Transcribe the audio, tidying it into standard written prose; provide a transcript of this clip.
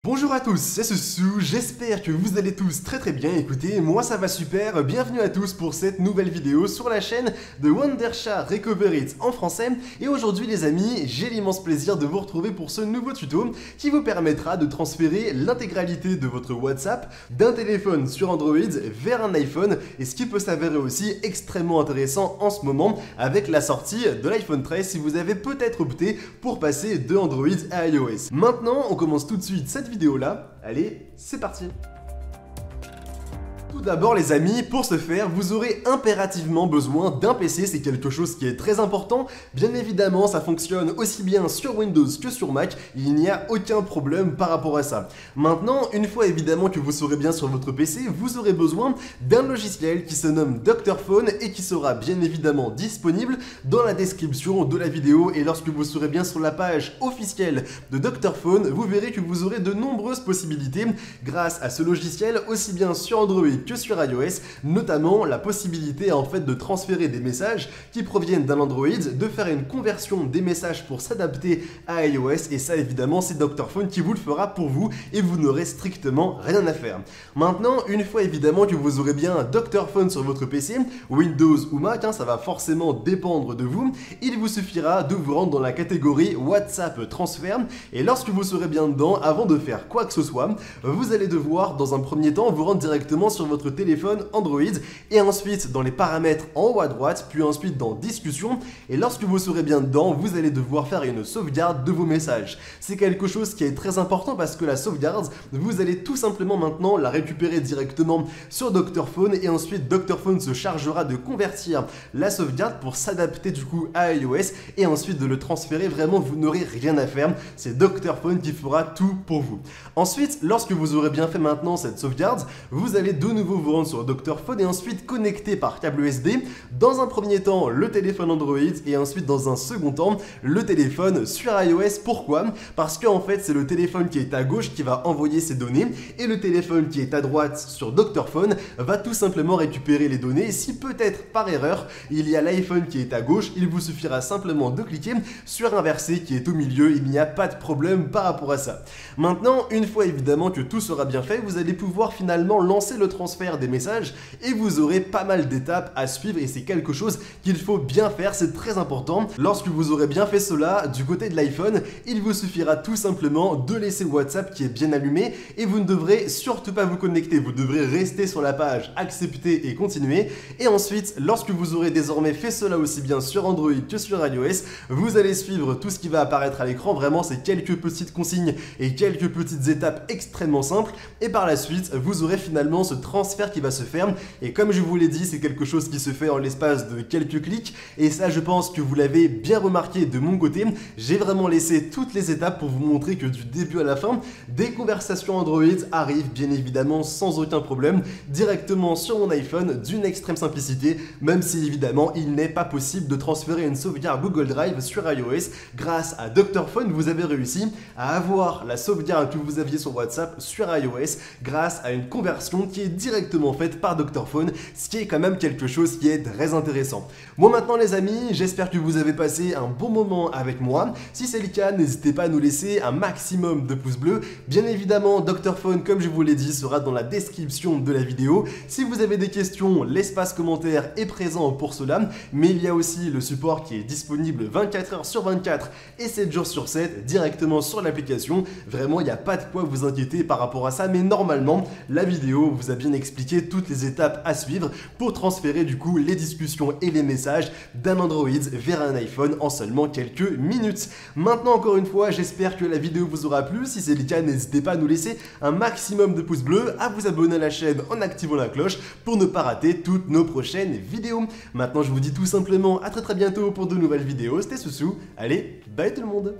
Bonjour à tous, c'est Soussou, j'espère que vous allez tous très bien. Écoutez, moi ça va super, bienvenue à tous pour cette nouvelle vidéo sur la chaîne de Wondershare Recover It en français. Et aujourd'hui les amis, j'ai l'immense plaisir de vous retrouver pour ce nouveau tuto qui vous permettra de transférer l'intégralité de votre WhatsApp d'un téléphone sur Android vers un iPhone, et ce qui peut s'avérer aussi extrêmement intéressant en ce moment avec la sortie de l'iPhone 13 si vous avez peut-être opté pour passer de Android à iOS. Maintenant, on commence tout de suite cette vidéo là. Allez, c'est parti. Tout d'abord les amis, pour ce faire, vous aurez impérativement besoin d'un PC, c'est quelque chose qui est très important. Bien évidemment, ça fonctionne aussi bien sur Windows que sur Mac, il n'y a aucun problème par rapport à ça. Maintenant, une fois évidemment que vous serez bien sur votre PC, vous aurez besoin d'un logiciel qui se nomme Dr Phone et qui sera bien évidemment disponible dans la description de la vidéo. Et lorsque vous serez bien sur la page officielle de Dr Phone, vous verrez que vous aurez de nombreuses possibilités grâce à ce logiciel, aussi bien sur Android que sur iOS, notamment la possibilité en fait de transférer des messages qui proviennent d'un Android, de faire une conversion des messages pour s'adapter à iOS, et ça évidemment c'est Dr Phone qui vous le fera pour vous et vous n'aurez strictement rien à faire. Maintenant, une fois évidemment que vous aurez bien Dr Phone sur votre PC, Windows ou Mac, ça va forcément dépendre de vous, il vous suffira de vous rendre dans la catégorie WhatsApp Transfert, et lorsque vous serez bien dedans, avant de faire quoi que ce soit, vous allez devoir dans un premier temps vous rendre directement sur votre téléphone Android, et ensuite dans les paramètres en haut à droite, puis ensuite dans discussion, et lorsque vous serez bien dedans, vous allez devoir faire une sauvegarde de vos messages. C'est quelque chose qui est très important parce que la sauvegarde, vous allez tout simplement maintenant la récupérer directement sur Dr Phone, et ensuite Dr Phone se chargera de convertir la sauvegarde pour s'adapter du coup à iOS, et ensuite de le transférer. Vraiment, vous n'aurez rien à faire, c'est Dr Phone qui fera tout pour vous. Ensuite, lorsque vous aurez bien fait maintenant cette sauvegarde, vous allez de nouveau vous rendre sur Dr Phone et ensuite connecter par câble USB dans un premier temps le téléphone Android et ensuite dans un second temps le téléphone sur iOS. Pourquoi? Parce que en fait c'est le téléphone qui est à gauche qui va envoyer ces données, et le téléphone qui est à droite sur Dr Phone va tout simplement récupérer les données. Et si peut-être par erreur il y a l'iPhone qui est à gauche, il vous suffira simplement de cliquer sur inverser qui est au milieu, il n'y a pas de problème par rapport à ça. Maintenant, une fois évidemment que tout sera bien fait, vous allez pouvoir finalement lancer le transfert des messages, et vous aurez pas mal d'étapes à suivre, et c'est quelque chose qu'il faut bien faire, c'est très important. Lorsque vous aurez bien fait cela, du côté de l'iPhone, il vous suffira tout simplement de laisser WhatsApp qui est bien allumé, et vous ne devrez surtout pas vous connecter, vous devrez rester sur la page accepter et continuer. Et ensuite, lorsque vous aurez désormais fait cela aussi bien sur Android que sur iOS, vous allez suivre tout ce qui va apparaître à l'écran. Vraiment, c'est quelques petites consignes et quelques petites étapes extrêmement simples, et par la suite vous aurez finalement ce transfert qui va se faire. Et comme je vous l'ai dit, c'est quelque chose qui se fait en l'espace de quelques clics, et ça je pense que vous l'avez bien remarqué de mon côté. J'ai vraiment laissé toutes les étapes pour vous montrer que du début à la fin, des conversations Android arrivent bien évidemment sans aucun problème directement sur mon iPhone, d'une extrême simplicité, même si évidemment il n'est pas possible de transférer une sauvegarde Google Drive sur iOS. Grâce à Dr Phone, vous avez réussi à avoir la sauvegarde que vous aviez sur WhatsApp sur iOS grâce à une conversion qui est directement faite par Dr Phone, ce qui est quand même quelque chose qui est très intéressant. Bon, maintenant les amis, j'espère que vous avez passé un bon moment avec moi. Si c'est le cas, n'hésitez pas à nous laisser un maximum de pouces bleus. Bien évidemment, Dr Phone, comme je vous l'ai dit, sera dans la description de la vidéo. Si vous avez des questions, l'espace commentaire est présent pour cela, mais il y a aussi le support qui est disponible 24 heures sur 24 et 7 jours sur 7 directement sur l'application. Vraiment, il n'y a pas de quoi vous inquiéter par rapport à ça, mais normalement, la vidéo vous a bien expliqué toutes les étapes à suivre pour transférer du coup les discussions et les messages d'un Android vers un iPhone en seulement quelques minutes. Maintenant, encore une fois, j'espère que la vidéo vous aura plu. Si c'est le cas, n'hésitez pas à nous laisser un maximum de pouces bleus, à vous abonner à la chaîne en activant la cloche pour ne pas rater toutes nos prochaines vidéos. Maintenant, je vous dis tout simplement à très bientôt pour de nouvelles vidéos. C'était Soussou. Allez, bye tout le monde!